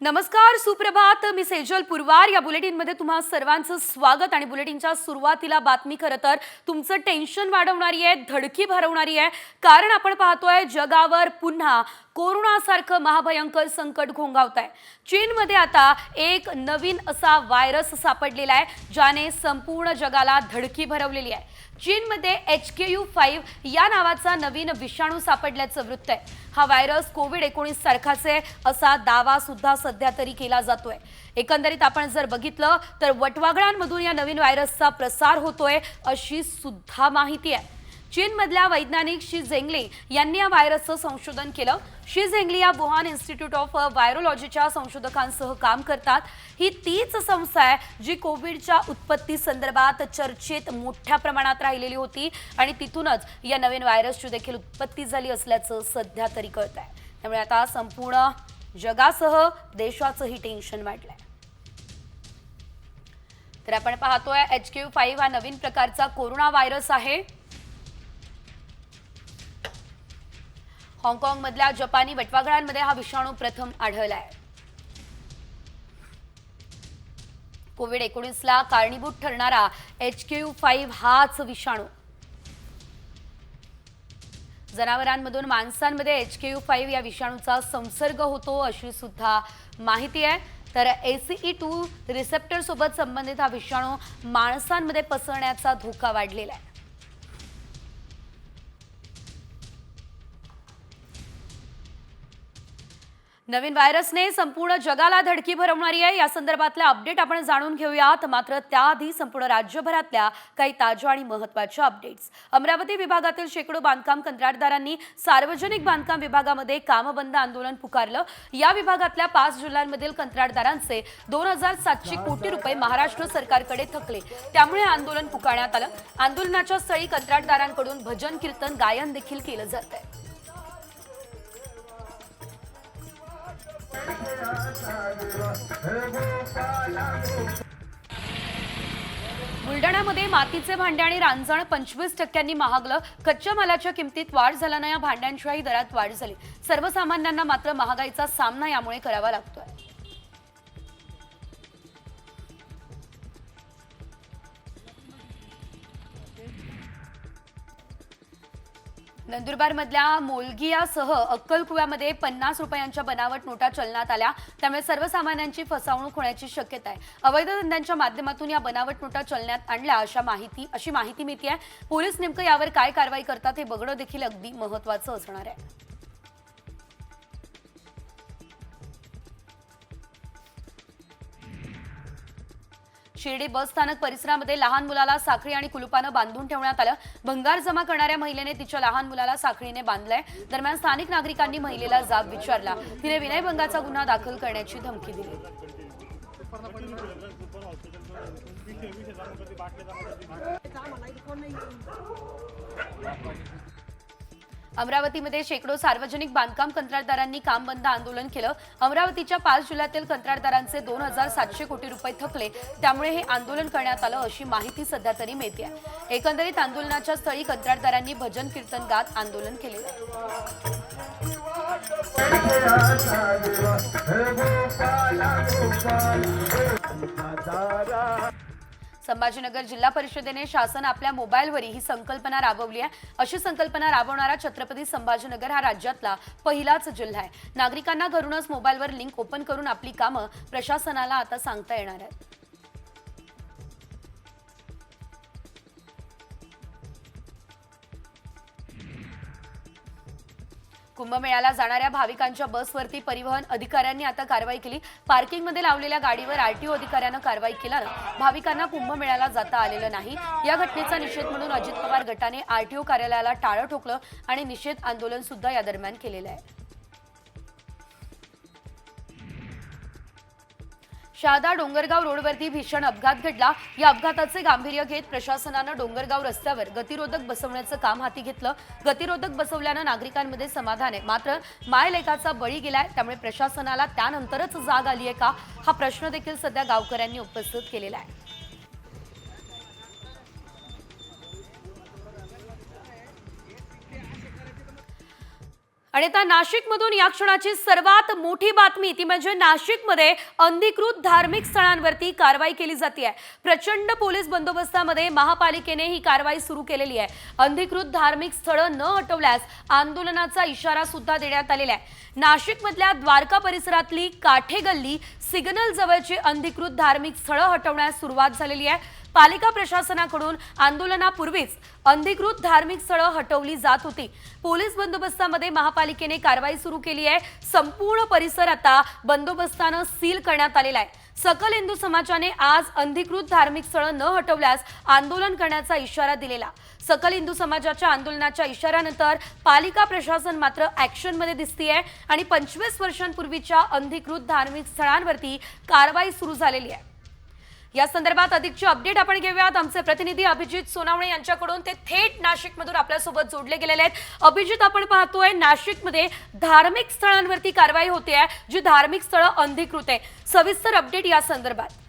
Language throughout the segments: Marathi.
नमस्कार, सुप्रभात. मी सेजल पुरवार. या बुलेटिनमध्ये तुम्हा सर्वांचं स्वागत. आणि बुलेटिनच्या सुरुवातीला बातमी खरं तर तुमचं टेन्शन वाढवणारी आहे, धडकी भरवणारी आहे. कारण आपण पाहतोय जगावर पुन्हा कोरोनासारखं महाभयंकर संकट घोंगावतंय. चीनमध्ये आता एक नवीन असा व्हायरस सापडलेला आहे, ज्याने संपूर्ण जगाला धडकी भरवलेली आहे. चीनमध्ये HKU5 या नावाचा नवीन विषाणू सापडल्याचं वृत्त आहे. हा व्हायरस कोविड-19 सारखाच आहे असा दावा सुद्धा सध्या तरी केला जातोय. एकंदरीत आपण जर बघितलं तर वटवाघळांमधून या नवीन व्हायरसचा प्रसार होतोय अशी सुद्धा माहिती आहे. चीनमधल्या वैज्ञानिक शी झेंगली यांनी या व्हायरसचं संशोधन केलं. शी झेंगली या वुहान इन्स्टिट्यूट ऑफ व्हायरोलॉजीच्या संशोधकांसह काम करतात. ही तीच संस्था आहे जी कोविडच्या उत्पत्ती संदर्भात चर्चेत मोठ्या प्रमाणात राहिलेली होती आणि तिथूनच या नवीन व्हायरसची देखील उत्पत्ती झाली असल्याचं सध्या तरी कळत आहे. त्यामुळे आता संपूर्ण जगासह देशाचंही टेन्शन वाढलंय. तर आपण पाहतोय HKU5 हा नवीन प्रकारचा कोरोना व्हायरस आहे. हाँगकाँगमधल्या जपानी वटवाघळांमध्ये हा विषाणू प्रथम आढळलाय. कोविड-19ला कारणीभूत ठरणारा HKU5 हाच विषाणू जनावरांमधून माणसांमध्ये HKU5 या विषाणूचा संसर्ग होतो अशी सुद्धा माहिती आहे. तर ACE2 रिसेप्टर सोबत संबंधित हा विषाणू माणसांमध्ये पसरण्याचा धोका वाढलेला आहे. नवीन व्हायरसने संपूर्ण जगाला धडकी भरवणारी आहे. या संदर्भातला अपडेट आपण जाणून घेऊयात. मात्र त्याआधी संपूर्ण राज्यभरातल्या काही ताज्या आणि महत्त्वाच्या अपडेट्स. अमरावती विभागातील शेकडो बांधकाम कंत्राटदारांनी सार्वजनिक बांधकाम विभागामध्ये कामबंद आंदोलन पुकारलं. या विभागातल्या 5 जिल्ह्यांमधील कंत्राटदारांचे 2700 कोटी रुपये महाराष्ट्र सरकारकडे थकले. त्यामुळे आंदोलन पुकारण्यात आलं. आंदोलनाच्या स्थळी कंत्राटदारांकडून भजन कीर्तन गायन देखील केलं जात आहे. बुलढाण्यामध्ये मातीचे भांडे आणि रांजण 25% महागलं. कच्च्या मालाच्या किमतीत वाढ झाल्यानं या भांड्यांच्याही दरात वाढ झाली. सर्वसामान्यांना मात्र महागाईचा सामना यामुळे करावा लागतोय. नंदुरबारमधल्या मोलगियासह अक्कलकुव्यामध्ये 50 रुपयांच्या बनावट नोटा चलनात आल्या. त्यामुळे सर्वसामान्यांची फसवणूक होण्याची शक्यता आहे. अवैध धंद्यांच्या माध्यमातून या बनावट नोटा चलनात आणल्या अशी माहिती मिळते आहे. पोलीस नेमकं यावर काय कारवाई करतात हे बघणं देखील अगदी महत्त्वाचं असणार आहे. शिर्डी बस स्थानक परिसरामध्ये लहान मुलाला साखळी आणि कुलुपानं बांधून ठेवण्यात आलं. भंगार जमा करणाऱ्या महिलेने तिच्या लहान मुलाला साखळीने बांधलंय. दरम्यान स्थानिक नागरिकांनी महिलेला जाब विचारला. तिने विनयभंगाचा गुन्हा दाखल करण्याची धमकी दिली. अमरावतीमध्ये शेकडो सार्वजनिक बांधकाम कंत्राटदारांनी काम बंद आंदोलन केलं. अमरावतीच्या 5 जिल्ह्यातील कंत्राटदारांचे 2700 कोटी रुपये थकले. त्यामुळे हे आंदोलन करण्यात आलं अशी माहिती सध्या तरी मिळते आहे. एकंदरीत आंदोलनाच्या स्थळी कंत्राटदारांनी भजन कीर्तन गात आंदोलन केले. संभाजीनगर जिल्हा परिषदेने शासन आपल्या मोबाईलवर ही संकल्पना राबवली आहे. अशी संकल्पना राबवणारा छत्रपती संभाजीनगर हा राज्यातला पहिलाच जिल्हा आहे. नागरिकांना घरूनच मोबाईलवर लिंक ओपन करून आपली कामं प्रशासनाला आता सांगता येणार आहेत. कुंभमेळ्याला जाणाऱ्या भाविकांच्या बसवरती परिवहन अधिकाऱ्यांनी आता कारवाई केली. पार्किंगमध्ये लावलेल्या गाडीवर RTO अधिकाऱ्यानं कारवाई केल्यानं भाविकांना कुंभमेळ्याला जाता आलेलं नाही. या घटनेचा निषेध म्हणून अजित पवार गटाने RTO कार्यालयाला टाळं ठोकलं आणि निषेध आंदोलन सुद्धा या दरम्यान केलेलं आहे. शहादा डोंगरगाव रोडवरती भीषण अपघात घडला. या अपघाताचे गांभीर्य घेत प्रशासनानं डोंगरगाव रस्त्यावर गतिरोधक बसवण्याचं काम हाती घेतलं. गतिरोधक बसवल्यानं नागरिकांमध्ये समाधान आहे. मात्र मायलेकाचा बळी गेलाय. त्यामुळे प्रशासनाला त्यानंतरच जाग आली आहे का हा प्रश्न देखील सध्या गावकऱ्यांनी उपस्थित केलेला आहे. आणि आता नाशिकमधून या क्षणाची सर्वात मोठी बातमी ती म्हणजे नाशिकमध्ये अनधिकृत धार्मिक स्थळांवरती कारवाई केली जाते आहे। प्रचंड पोलीस बंदोबस्तामध्ये महापालिकेने ही कारवाई सुरू केलेली आहे। अनधिकृत धार्मिक स्थळं न हटवल्यास आंदोलनाचा इशारा सुद्धा देण्यात आलेला आहे। नाशिकमधल्या द्वारका परिसरातली काठे गल्ली सिग्नल जवळची अनधिकृत धार्मिक स्थळं हटवण्यास सुरुवात झालेली आहे। पालिका प्रशासनाकडून आंदोलनापूर्वीच अनधिकृत धार्मिक स्थळं हटवली जात होती। पोलीस बंदोबस्तामध्ये महापालिकेने कारवाई सुरू केली आहे। संपूर्ण परिसर आता बंदोबस्तानं सील करण्यात आलेला आहे। सकल हिंदू समाजाने आज अनधिकृत धार्मिक स्थळं न हटवल्यास आंदोलन करण्याचा इशारा दिलेला। सकल हिंदू समाजाच्या आंदोलनाच्या इशाऱ्यानंतर पालिका प्रशासन मात्र ॲक्शनमध्ये दिसतेय आणि 25 वर्षांपूर्वीच्या अनधिकृत धार्मिक स्थळांवरती कारवाई सुरू झालेली आहे। या संदर्भात अधिकची अपडेट आपण घेऊयात। आमचे प्रतिनिधी अभिजित सोनावणे यांच्याकडून, ते थेट नाशिकमधून आपल्यासोबत जोडले गेलेले आहेत। अभिजित, आपण पाहतोय नाशिकमध्ये धार्मिक स्थळांवरती कारवाई होते आहे, जी धार्मिक स्थळं अनधिकृत आहे। सविस्तर अपडेट या संदर्भात।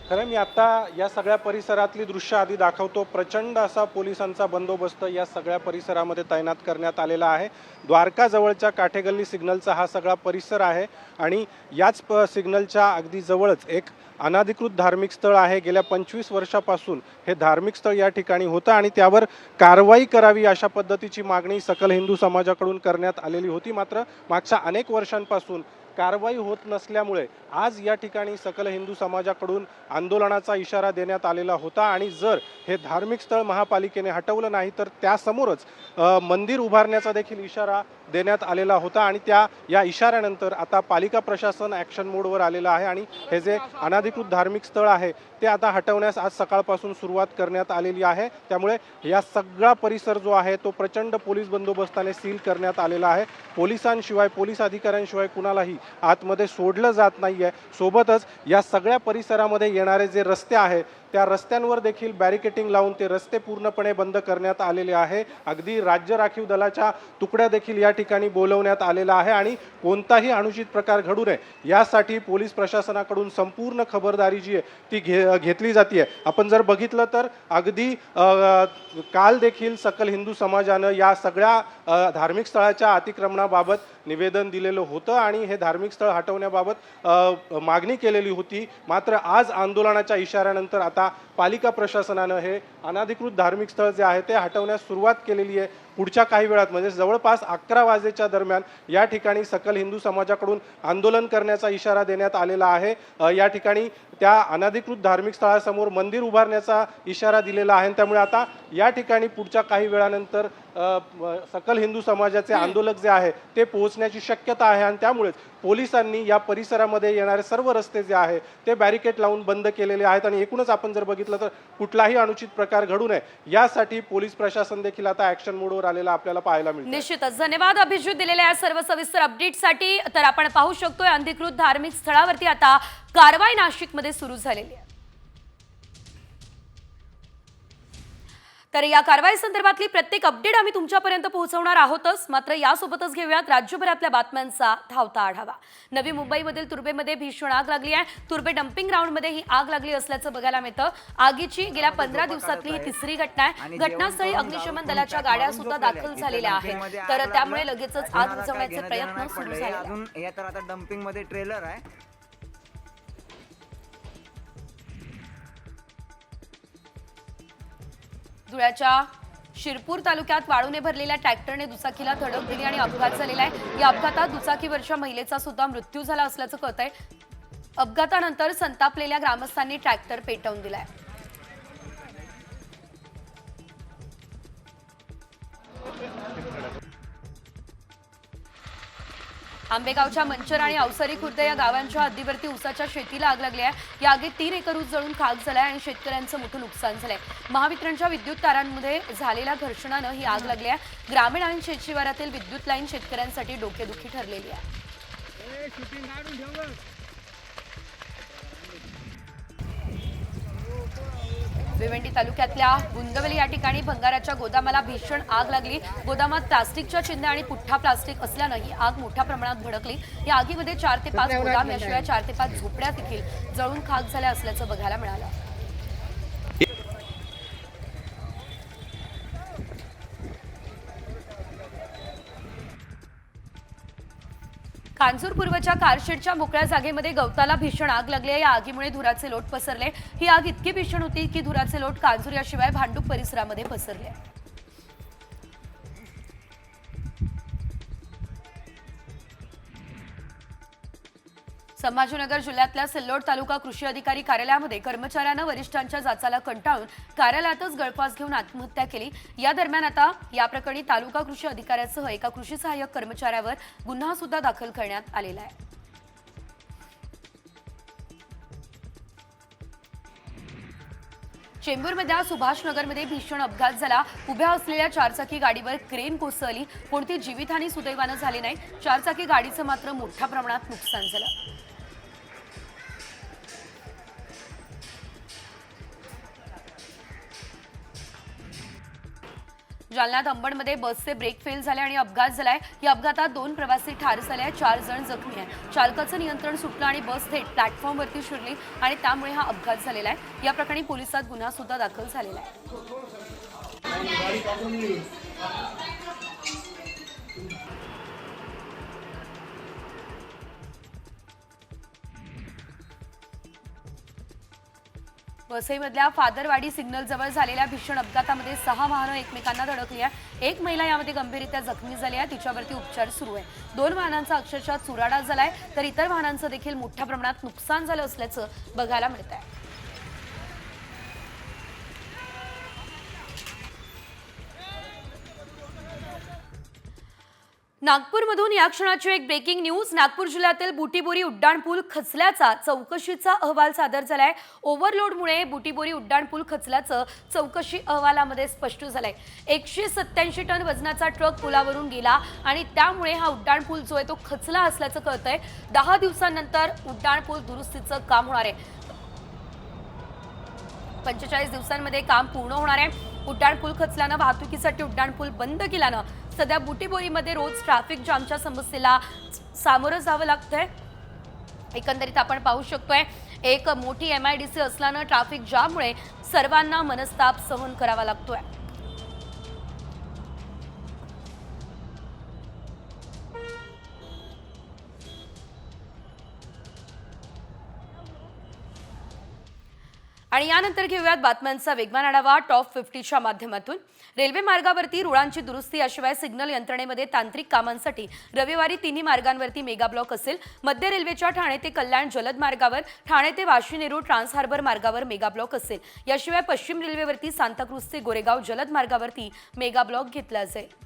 खरं मी आता या सगळ्या परिसरातली दृश्य आधी दाखवतो। प्रचंड असा पोलिसांचा बंदोबस्त या सगळ्या परिसरामध्ये तैनात करण्यात आलेला आहे। द्वारका जवळच्या काठेगल्ली सिग्नलचा हा सगळा परिसर आहे आणि याच सिग्नलच्या अगदी जवळच एक अनधिकृत धार्मिक स्थळ आहे। गेल्या 25 वर्षापासून हे धार्मिक स्थळ या ठिकाणी होतं आणि त्यावर कारवाई करावी अशा पद्धतीची मागणी सकल हिंदू समाजाकडून करण्यात आलेली होती। मात्र मागच्या अनेक वर्षांपासून कारवाई होत नसल्यामुळे आज या ठिकाणी सकल हिंदू समाजाकडून आंदोलनाचा इशारा देण्यात आलेला होता आणि जर हे धार्मिक स्थळ महापालिकेने हटवलं नाही तर त्यासमोरच मंदिर उभारण्याचा देखील इशारा देण्यात आलेला होता आणि या इशाऱ्यानंतर आता पालिका प्रशासन ॲक्शन मोडवर आलेलं आहे आणि हे जे अनधिकृत धार्मिक स्थळ आहे ते आता हटवण्यास आज सकाळपासून सुरुवात करण्यात आलेली आहे। त्यामुळे या सगळा परिसर जो आहे तो प्रचंड पोलीस बंदोबस्ताने सील करण्यात आलेला आहे। पोलिसांशिवाय, पोलीस अधिकाऱ्यांशिवाय कुणालाही आतमध्ये सोडलं जात नाहीये। सोबतच या सगळ्या परिसरामध्ये येणारे जे रस्ते आहे त्या रस्त्यांवर देखील बॅरिकेटिंग लावून ते रस्ते पूर्णपणे बंद करण्यात आलेले आहे। अगदी राज्य राखीव दलाच्या तुकड्या देखील या ठिकाणी बोलवण्यात आलेला आहे आणि कोणताही अनुचित प्रकार घडू नये यासाठी पोलीस प्रशासनाकडून संपूर्ण खबरदारी जी आहे ती घेतली जाते। आपण जर बघितलं तर अगदी काल देखील सकल हिंदू समाजानं या सगळ्या धार्मिक स्थळाच्या अतिक्रमणाबाबत निवेदन दिलेलं होतं आणि हे धार्मिक स्थळ हटवण्याबाबत मागणी केलेली होती। मात्र आज आंदोलनाच्या इशाऱ्यानंतर आता पालिका प्रशासनानं हे अनधिकृत धार्मिक स्थळ जे आहे ते हटवण्यास सुरुवात केलेली आहे। पुढच्या काही वेळात म्हणजे जवळपास 11 वाजेच्या दरम्यान या ठिकाणी सकल हिंदू समाजाकडून आंदोलन करण्याचा इशारा देण्यात आलेला आहे। या ठिकाणी त्या अनधिकृत धार्मिक स्थळासमोर मंदिर उभारण्याचा इशारा दिलेला आहे। त्यामुळे आता या ठिकाणी पुढच्या काही वेळानंतर सकल हिंदू समाजाचे आंदोलक जे आहे ते पोहोचण्याची शक्यता आहे आणि त्यामुळेच पोलिसांनी या परिसरामध्ये येणारे सर्व रस्ते जे आहे ते बॅरिकेड लावून बंद केलेले आहेत आणि एकूणच आपण जर बघितलं तर कुठलाही अनुचित प्रकार घडू नये यासाठी पोलीस प्रशासन देखील आता ॲक्शन मोडवर आलेला आपल्याला पाहायला मिळतं। निश्चितच धन्यवाद अभिजित दिलेल्या या सर्व सविस्तर अपडेटसाठी। तर आपण पाहू शकतोय अनधिकृत धार्मिक स्थळावरती आता कारवाई नाशिकमध्ये सुरू झालेली आहे। तर या कारवाई संदर्भातली प्रत्येक अपडेट आम्ही तुमच्यापर्यंत पोहोचवणार आहोतच। मात्र यासोबतच घेऊयात राज्यभरातल्या बातम्यांचा धावता आढावा। नवी मुंबईमधील तुर्बेमध्ये भीषण आग लागली आहे। तुर्बे डम्पिंग ग्राउंडमध्ये ही आग लागली असल्याचं बघायला मिळतं। आगीची गेल्या 15 दिवसातली ही तिसरी घटना आहे। घटनास्थळी अग्निशमन दलाच्या गाड्या सुद्धा दाखल झालेल्या आहेत। तर त्यामुळे लगेचच आग बुझवण्याचे प्रयत्न सुरू झाले। अजून हे तर आता डम्पिंग मध्ये ट्रेलर आहे। धुळ्याच्या शिरपूर तालुक्यात वाळूने भरलेल्या ट्रॅक्टरने दुचाकीला धडक दिली आणि अपघात झालेला आहे। या अपघातात दुचाकीवरच्या महिलेचा सुद्धा मृत्यू झाला असल्याचं कळतंय। अपघातानंतर संतापलेल्या ग्रामस्थांनी ट्रॅक्टर पेटवून दिलाय। आंबेगावच्या मंचर आणि अवसरी खुर्द या गावांच्या हद्दीवरती ऊसाच्या शेतीला आग लागली आहे। या आगीत 3 एकर ऊस जळून खाक झालाय आणि शेतकऱ्यांचं मोठं नुकसान झालंय। महावितरणच्या विद्युत तारांमध्ये झालेल्या घर्षणानं ही आग लागली आहे। ग्रामीण आणि शेतशिवारातील विद्युत लाईन शेतकऱ्यांसाठी डोकेदुखी ठरलेली आहे। भिवंडी तालुक्यातल्या गुंदवली या ठिकाणी भंगाराच्या गोदामाला भीषण आग लागली। गोदामात प्लास्टिकच्या चिंध्या आणि पुठ्ठा प्लास्टिक असल्यानं ही आग मोठ्या प्रमाणात भडकली। या आगीमध्ये 4 ते 5 गोदाम याशिवाय 4 ते 5 झोपड्या देखील जळून खाक झाल्या असल्याचं बघायला मिळालं। कांजूर पूर्वच्या कारशेडच्या मोकळ्या जागेमध्ये गवताला भीषण आग लागली आहे। या आगीमुळे धुराचे लोट पसरले। ही आग इतकी भीषण होती की धुराचे लोट कांजूर याशिवाय भांडूप परिसरामध्ये पसरले। संभाजीनगर जिल्ह्यातल्या सिल्लोड तालुका कृषी अधिकारी कार्यालयामध्ये कर्मचाऱ्यानं वरिष्ठांच्या जाचाला कंटाळून कार्यालयातच गळफास घेऊन आत्महत्या केली। या दरम्यान आता या प्रकरणी तालुका कृषी अधिकाऱ्यासह एका कृषी सहाय्यक कर्मचाऱ्यावर गुन्हा सुद्धा दाखल करण्यात आलेला आहे। चेंबूरमधल्या सुभाषनगरमध्ये भीषण अपघात झाला। उभ्या असलेल्या चारचाकी गाडीवर क्रेन कोसळली। कोणती जीवितहानी सुदैवानं झाली नाही। चारचाकी गाडीचं मात्र मोठ्या प्रमाणात नुकसान झालं। जालन्यात अंबडमध्ये बसचे ब्रेक फेल झाले आणि अपघात झालाय। या अपघातात 2 प्रवासी ठार झाले, 4 जण जखमी आहेत। चालकाचं नियंत्रण सुटलं आणि बस थेट प्लॅटफॉर्मवरती शिरली आणि त्यामुळे हा अपघात झालेला आहे। या प्रकरणी पोलिसात गुन्हा सुद्धा दाखल झालेला आहे। वसईमधल्या फादरवाडी सिग्नल जवळ झालेल्या भीषण अपघातामध्ये 6 वाहनं एकमेकांना धडकली आहे। एक महिला यामध्ये गंभीररित्या जखमी झाली आहे, तिच्यावरती उपचार सुरू आहे। 2 वाहनांचा अक्षरशः चुराडा झालाय तर इतर वाहनांचं देखील मोठ्या प्रमाणात नुकसान झालं असल्याचं बघायला मिळत आहे। नागपूरमधून या क्षणाची एक ब्रेकिंग न्यूज। नागपूर जिल्ह्यातील बुटीबोरी उड्डाणपूल खचल्याचा चौकशीचा अहवाल सादर झालाय। ओव्हरलोडमुळे बुटीबोरी उड्डाणपूल खचल्याचं चौकशी अहवालामध्ये स्पष्ट झालंय। 187 टन वजनाचा ट्रक पुलावरून गेला आणि त्यामुळे हा उड्डाणपूल जो आहे तो खचला असल्याचं कळतंय। 10 दिवसांनंतर उड्डाणपूल दुरुस्तीचं काम होणार आहे। 45 दिवसांमध्ये काम पूर्ण होणार आहे। उड्डाणपूल खचल्यानं वाहतुकीसाठी उड्डाणपूल बंद केल्यानं सध्या बुटीबोरीमध्ये रोज ट्रॅफिक जामच्या समस्येला सामोरं जावं लागतंय। एकंदरीत आपण पाहू शकतोय एक मोठी MIDC असल्यानं ट्रॅफिक जाममुळे सर्वांना मनस्ताप सहन करावा लागतोय। आणि यानंतर घेऊयात बातम्यांचा वेगवान आढावा टॉप 50च्या माध्यमातून। रेल्वे मार्गावरती रुळांची दुरुस्ती याशिवाय सिग्नल यंत्रणेमध्ये तांत्रिक कामांसाठी रविवारी 3 मार्गांवरती मेगा ब्लॉक असेल। मध्य रेल्वेच्या ठाणे ते कल्याण जलद मार्गावर, ठाणे ते वाशी नेरूळ ट्रान्स हार्बर मार्गावर मेगा ब्लॉक असेल। याशिवाय पश्चिम रेल्वेवरती सांताक्रूज ते गोरेगाव जलद मार्गावरती मेगा ब्लॉक घेतला जाईल।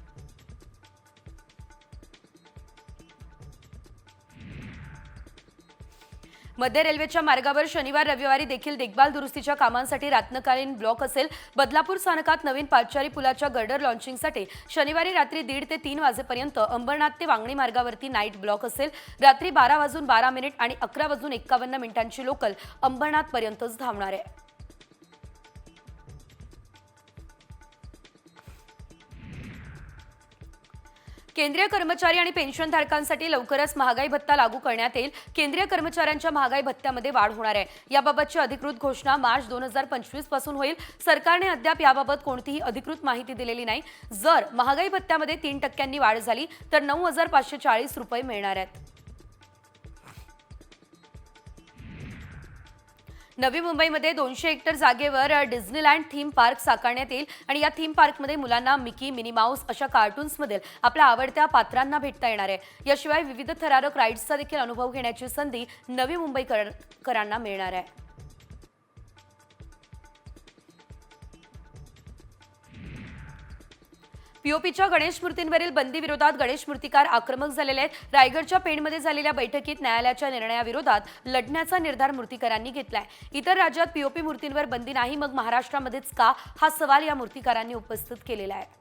मध्य रेल्वेच्या मार्गावर शनिवार रविवारी देखील देखभाल दुरुस्तीच्या कामांसाठी रात्रीकालीन ब्लॉक असेल। बदलापूर स्थानकात नवीन पादचारी पुलाच्या गर्डर लॉन्चिंगसाठी शनिवारी रात्री 1:30 ते 3 वाजेपर्यंत अंबरनाथ ते वांगणी मार्गावरती नाईट ब्लॉक असेल। रात्री 12:12 आणि 11:51 लोकल अंबरनाथ पर्यंतच धावणार आहे। केंद्रीय कर्मचारी आणि पेन्शनधारकांसाठी लवकरच महागाई भत्ता लागू करण्यात येईल। केंद्रीय कर्मचाऱ्यांच्या महागाई भत्त्यामध्ये वाढ होणार आहे। याबाबतची अधिकृत घोषणा मार्च 2025 पासून होईल। सरकारने अद्याप याबाबत कोणतीही अधिकृत माहिती दिलेली नाही। जर महागाई भत्त्यामध्ये 3% वाढ झाली तर 9,540 रुपये मिळणार आहेत। नवी मुंबईमध्ये 200 हेक्टर जागेवर डिझनीलँड थीम पार्क साकारण्यात येईल आणि या थीम पार्कमध्ये मुलांना मिकी, मिनी माऊस अशा कार्टून्समधील आपल्या आवडत्या पात्रांना भेटता येणार आहे। याशिवाय विविध थरारक राईड्सचा देखील अनुभव घेण्याची संधी नवी मुंबईकरांना मिळणार आहे। पीओपीच्या गणेश मूर्तींवरील बंदी विरोधात गणेश मूर्तिकार आक्रमक झालेले आहेत। रायगडच्या पेणमध्ये झालेल्या बैठकीत न्यायालयाच्या निर्णयाविरोधात लढण्याचा निर्धार मूर्तिकारांनी घेतलाय। इतर राज्यात पीओपी मूर्तींवर बंदी नाही, मग महाराष्ट्रामध्येच का, हा सवाल या मूर्तिकारांनी उपस्थित केलेला आहे।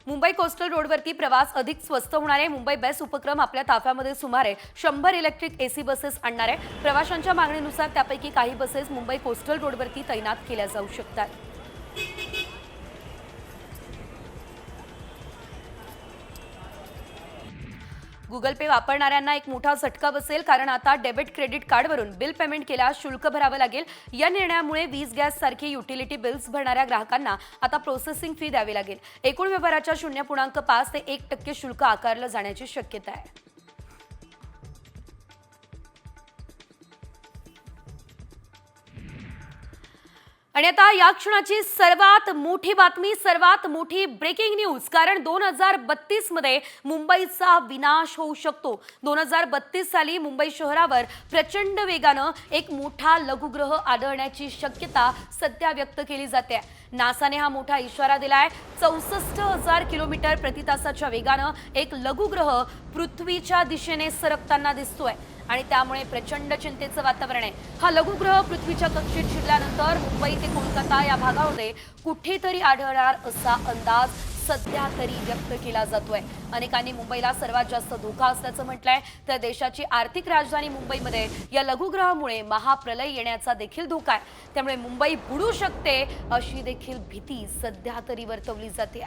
मुंबई कोस्टल रोडवरती प्रवास अधिक स्वस्त होणार आहे। मुंबई बेस्ट उपक्रम आपल्या ताफ्यामध्ये सुमारे 100 इलेक्ट्रिक AC बसेस आणणार आहे। प्रवाशांच्या मागणीनुसार त्यापैकी काही बसेस मुंबई कोस्टल रोडवरती तैनात केल्या जाऊ शकतात। गुगल पे वापरणाऱ्यांना एक मोठा झटका बसेल, कारण आता डेबिट क्रेडिट कार्डवरून बिल पेमेंट केल्यास शुल्क भरावं लागेल. या निर्णयामुळे वीज गॅस सारखी युटिलिटी बिल्स भरणाऱ्या ग्राहकांना आता प्रोसेसिंग फी द्यावी लागेल. एकूण व्यवहाराच्या 0.5 ते 1% शुल्क आकारलं जाण्याची शक्यता आहे. आणि आता या क्षणाची सर्वात मोठी बातमी, सर्वात मोठी ब्रेकिंग न्यूज. कारण 2032 मध्ये मुंबईचा विनाश होऊ शकतो. 2032 साली मुंबई शहरावर प्रचंड वेगानं एक मोठा लघुग्रह आढळण्याची शक्यता सध्या व्यक्त केली जाते. नासाने हा मोठा इशारा दिलाय. 64,000 किलोमीटर प्रति तासाच्या वेगानं एक लघुग्रह पृथ्वीच्या दिशेने सरकताना दिसतोय आणि त्यामुळे प्रचंड चिंतेचं वातावरण आहे. हा लघुग्रह पृथ्वीच्या कक्षेत शिरल्यानंतर मुंबई ते कोलकाता या भागामध्ये कुठेतरी आढळणार असा अंदाज सध्या तरी व्यक्त केला जातोय. अनेकांनी मुंबईला सर्वात जास्त धोका असल्याचं म्हटलंय. तर देशाची आर्थिक राजधानी मुंबईमध्ये या लघुग्रहामुळे महाप्रलय येण्याचा देखील धोका आहे. त्यामुळे मुंबई बुडू शकते अशी देखील भीती सध्या तरी वर्तवली जाते.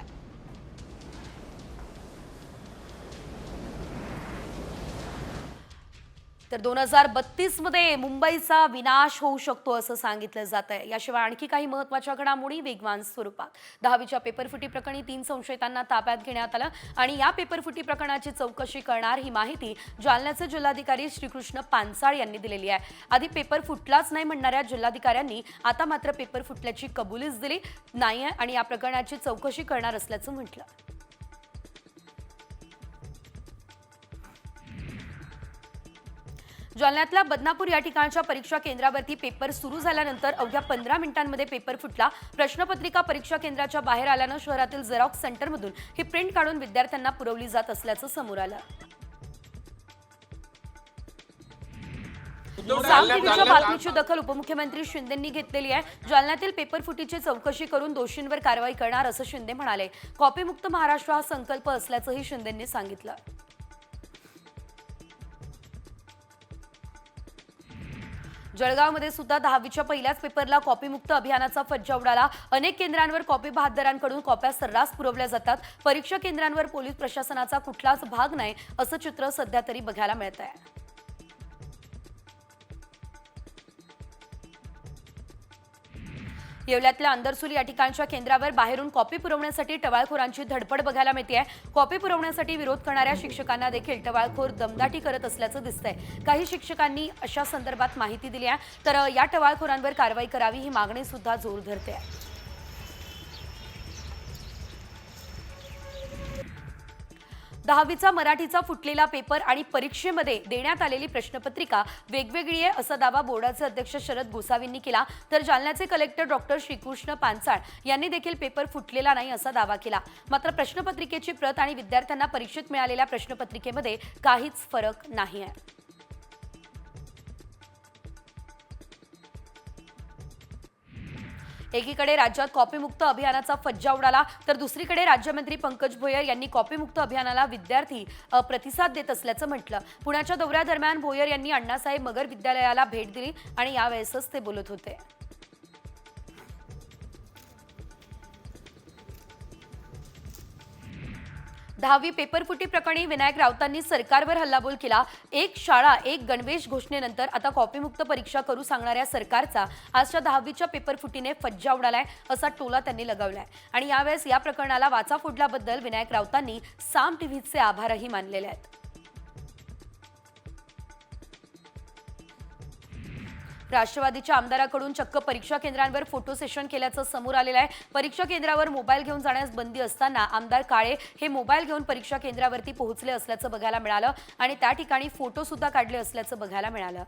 तर 2032 मध्ये मुंबईचा विनाश होऊ शकतो असं सांगितलं जात आहे. याशिवाय आणखी काही महत्त्वाच्या घडामोडी वेगवान स्वरूपात. 10वीच्या पेपरफुटी प्रकरणी 3 संशयितांना ताब्यात घेण्यात आलं आणि या पेपरफुटी प्रकरणाची चौकशी करणार ही माहिती जालन्याचे जिल्हाधिकारी श्रीकृष्ण पानसाळ यांनी दिलेली आहे. आधी पेपर फुटलाच नाही म्हणणाऱ्या जिल्हाधिकाऱ्यांनी आता मात्र पेपर फुटल्याची कबुलीच दिली नाही आणि या प्रकरणाची चौकशी करणार असल्याचं म्हटलं. जालन्यातल्या बदनापूर या ठिकाणच्या परीक्षा केंद्रावरती पेपर सुरू झाल्यानंतर अवघ्या 15 मिनिटांमध्ये पेपर फुटला. प्रश्नपत्रिका परीक्षा केंद्राच्या बाहेर आल्यानं शहरातील झेरॉक्स सेंटरमधून ही प्रिंट काढून विद्यार्थ्यांना पुरवली जात असल्याचं समोर आलं. टीव्हीच्या बातमीची दखल उपमुख्यमंत्री शिंदेंनी घेतलेली आहे. जालन्यातील पेपर फुटीची चौकशी करून दोषींवर कारवाई करणार असं शिंदे म्हणाले. कॉपीमुक्त महाराष्ट्र हा संकल्प असल्याचंही शिंदेंनी सांगितलं. जळगावमध्ये सुद्धा 10वीच्या पहिल्याच पेपरला कॉपीमुक्त अभियानाचा फज्जा उडाला. अनेक केंद्रांवर कॉपी बहादरांकडून कॉप्या सर्रास पुरवल्या जातात. परीक्षा केंद्रांवर पोलीस प्रशासनाचा कुठलाच भाग नाही असं चित्र सध्या तरी बघायला मिळत आहे. येवल्यातल्या अंदरसुली या ठिकाणच्या केंद्रावर बाहेरून कॉपी पुरवण्यासाठी टवाळखोरांची धडपड बघायला मिळते. कॉपी पुरवण्यासाठी विरोध करणाऱ्या शिक्षकांना देखील टवाळखोर दमदाटी करत असल्याचं दिसतंय. काही शिक्षकांनी अशा संदर्भात माहिती दिली आहे. तर या टवाळखोरांवर कारवाई करावी ही मागणी सुद्धा जोर धरते. 10वीचा मराठीचा फुटलेला पेपर आणि परीक्षेमध्ये देण्यात आलेली प्रश्नपत्रिका वेगवेगळी आहे असा दावा बोर्डाचे अध्यक्ष शरद गोसावींनी केला. तर जालन्याचे कलेक्टर डॉक्टर श्रीकृष्ण पानसाळ यांनी देखील पेपर फुटलेला नाही असा दावा केला. मात्र प्रश्नपत्रिकेची प्रत आणि विद्यार्थ्यांना परीक्षेत मिळालेल्या प्रश्नपत्रिकेमध्ये काहीच फरक नाही आहे. एकीकडे राज्यात कॉपीमुक्त अभियानाचा फज्जा उडाला तर दुसरीकडे राज्यमंत्री पंकज भोयर यांनी कॉपीमुक्त अभियानाला विद्यार्थी प्रतिसाद देत असल्याचं म्हटलं. पुण्याच्या दौऱ्यादरम्यान भोयर यांनी अण्णासाहेब मगर विद्यालयाला भेट दिली आणि यावेळेसच ते बोलत होते. दहावी पेपरफुटी प्रकरणी विनायक राऊतांनी सरकारवर हल्लाबोल केला. एक शाळा एक गणवेश घोषणेनंतर आता कॉपीमुक्त परीक्षा करू सांगणाऱ्या सरकारचा आजच्या 10वीच्या पेपरफुटीने फज्जा उडालाय असा टोला त्यांनी लगावलाय. आणि यावेळेस या प्रकरणाला वाचा फोडल्याबद्दल विनायक राऊतांनी साम टीव्हीचे आभारही मानलेले आहेत. राष्ट्रवादीच्या आमदाराकडून चक्क परीक्षा केंद्रांवर फोटो सेशन केल्याचं समोर आलेलं आहे. परीक्षा केंद्रावर मोबाईल घेऊन जाण्यास बंदी असताना आमदार काळे हे मोबाईल घेऊन परीक्षा केंद्रावरती पोहोचले असल्याचं बघायला मिळालं आणि त्या ठिकाणी फोटो सुद्धा काढले असल्याचं बघायला मिळालं.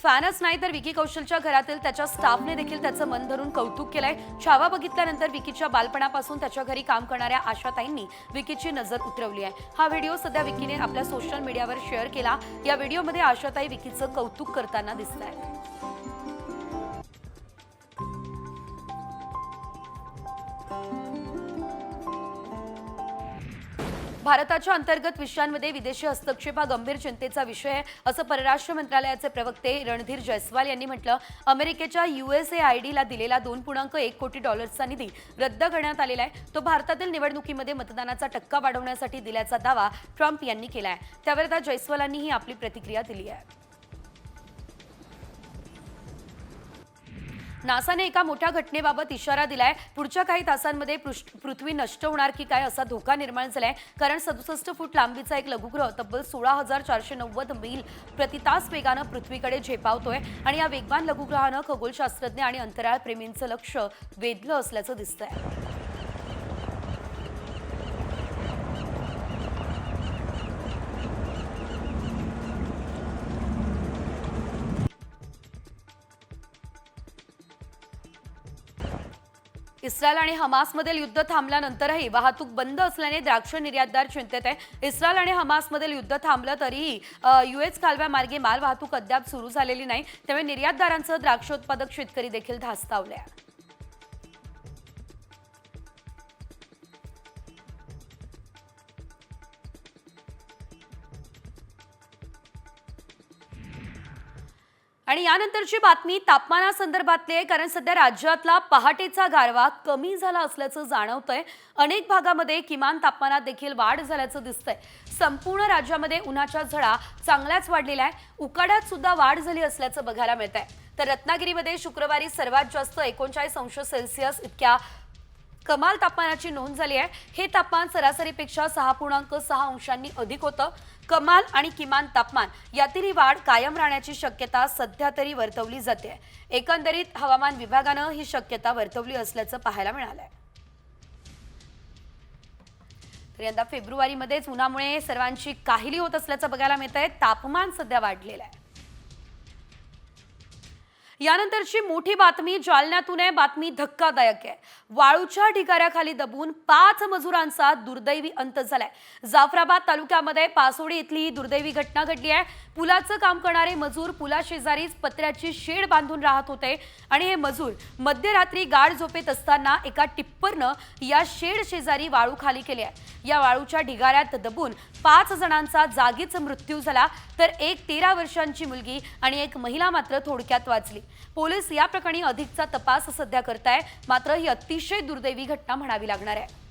फॅनच नाही तर विकी कौशलच्या घरातील त्याच्या स्टाफने देखील त्याचं मन धरून कौतुक केलंय. छावा बघितल्यानंतर विकीच्या बालपणापासून त्याच्या घरी काम करणाऱ्या आशाताईंनी विकीची नजर उतरवली आहे. हा व्हिडिओ सध्या विकीने आपल्या सोशल मीडियावर शेअर केला. या व्हिडिओमध्ये आशाताई विकीचं कौतुक करताना दिसतायत. भारताच्या अंतर्गत विषयांमध्ये विदेशी हस्तक्षेप हा गंभीर चिंतेचा विषय आहे असं परराष्ट्र मंत्रालयाचे प्रवक्ते रणधीर जयस्वाल यांनी म्हटलं. अमेरिकेच्या USAIDला दिलेला $2.1 कोटी निधी रद्द करण्यात आलेला आहे. तो भारतातील निवडणुकीमध्ये मतदानाचा टक्का वाढवण्यासाठी दिल्याचा दावा ट्रम्प यांनी केला आहे. त्यावर आता जयस्वालांनीही आपली प्रतिक्रिया दिली आहे. नासाने एका मोठ्या घटनेबाबत इशारा दिलाय. पुढच्या काही तासांमध्ये पृथ्वी नष्ट होणार की काय असा धोका निर्माण झालाय. कारण 67 फूट लांबीचा एक लघुग्रह तब्बल 16,490 मैल प्रति तास वेगानं पृथ्वीकडे झेपावतोय आणि या वेगवान लघुग्रहानं खगोलशास्त्रज्ञ आणि अंतराळ प्रेमींचं लक्ष वेधलं असल्याचं दिसतंय. इस्रायल आणि हमासमधील युद्ध थांबल्यानंतरही वाहतूक बंद असल्याने द्राक्ष निर्यातदार चिंतेत आहे. इस्रायल आणि हमासमधील युद्ध थांबलं तरीही US कालव्यामार्गे माल वाहतूक अद्याप सुरू झालेली नाही. त्यामुळे निर्यातदारांसह द्राक्ष उत्पादक शेतकरी देखील धास्तावले आहेत. आणि यानंतरची बातमी तापमानासंदर्भातली आहे. कारण सध्या राज्यातला पहाटेचा गारवा कमी झाला असल्याचं जाणवतंय. अनेक भागामध्ये किमान तापमानात देखील वाढ झाल्याचं दिसतंय. संपूर्ण राज्यामध्ये उन्हाच्या झळा चांगल्याच वाढलेल्या आहे. उकाड्यात सुद्धा वाढ झाली असल्याचं बघायला मिळतंय. तर रत्नागिरीमध्ये शुक्रवारी सर्वात जास्त 39°C इतक्या कमाल तापमानाची नोंद झाली आहे. हे तापमान सरासरीपेक्षा 6.6 अंशांनी अधिक होतं. कमाल आणि किमान तापमान यातील ही वाढ कायम राहण्याची शक्यता सध्या तरी वर्तवली जाते. एकंदरीत हवामान विभागानं ही शक्यता वर्तवली असल्याचं पाहायला मिळालंय. तर यंदा फेब्रुवारीमध्येच उन्हामुळे सर्वांची काहिली होत असल्याचं बघायला मिळतंय. तापमान सध्या वाढलेलं आहे. यानंतरची मोठी बातमी जालन्यातून आहे. बातमी धक्कादायक आहे. वाळूच्या ढिगाऱ्याखाली दबून 5 मजुरांचा दुर्दैवी अंत झालाय. जाफराबाद तालुक्यामध्ये पासोडी इथली ही दुर्दैवी घटना घडली आहे. पुलाचं काम करणारे मजूर पुलाशेजारीच पत्र्याची शेड बांधून राहत होते आणि हे मजूर मध्यरात्री गाढ झोपेत असताना एका टिप्परनं या शेड शेजारी वाळू खाली केली आहे. या वाळूच्या ढिगाऱ्यात दबून 5 जणांचा जागीच मृत्यू झाला, तर एक 13 वर्षांची मुलगी आणि एक महिला मात्र थोडक्यात वाचली. पोलीस या प्रकरणी अधिकचा तपास सध्या करताय. मात्र ही अतिशय दुर्दैवी घटना म्हणावी लागणार आहे.